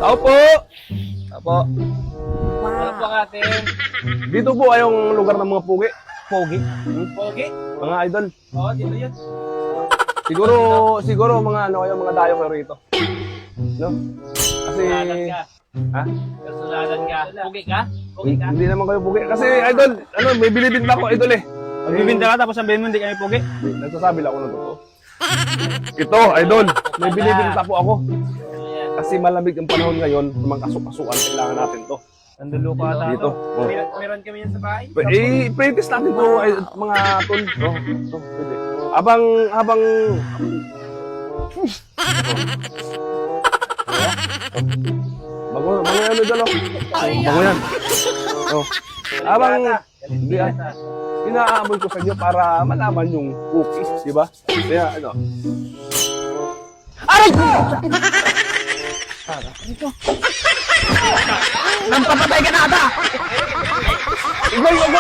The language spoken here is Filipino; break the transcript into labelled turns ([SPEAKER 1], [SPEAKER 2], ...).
[SPEAKER 1] Opo. Opo.
[SPEAKER 2] Ano po ang ating
[SPEAKER 1] Dito po ay yung lugar ng mga pugi.
[SPEAKER 2] pogi? Pogi?
[SPEAKER 1] Mga idol.
[SPEAKER 2] Oo, dito yun.
[SPEAKER 1] Siguro mga ano kayo, mga dayo kayo rito. No? Kasi
[SPEAKER 2] Personalan ka.
[SPEAKER 1] ha?
[SPEAKER 2] Personalan ka. Pogi ka? Pogi ka?
[SPEAKER 1] Hindi naman kayo pugi. Kasi idol, ano, may binibinta ko idol eh.
[SPEAKER 2] Magbibinta ka tapos sabihin mo hindi kami pogi.
[SPEAKER 1] Nagsasabi lang ako ng totoo. Ito, idol, may binibinta po ako.
[SPEAKER 2] Ano yan?
[SPEAKER 1] Kasi malamig ang panahon ngayon, mga kasuk-kasukan, kailangan natin to.
[SPEAKER 2] Nandulo ka ata.
[SPEAKER 1] Dito. Oh.
[SPEAKER 2] Meron kami yan sa bahay.
[SPEAKER 1] I-practice natin to, ay, mga tol. To, pwede. Habang, Bago yan, idol, oh. Bago yan. Oh. Habang, hindi inaamoy ko sa inyo para malaman yung cookies, di ba? Kaya, ano. Aray! Nampapatay ka na ata! Ikaw yung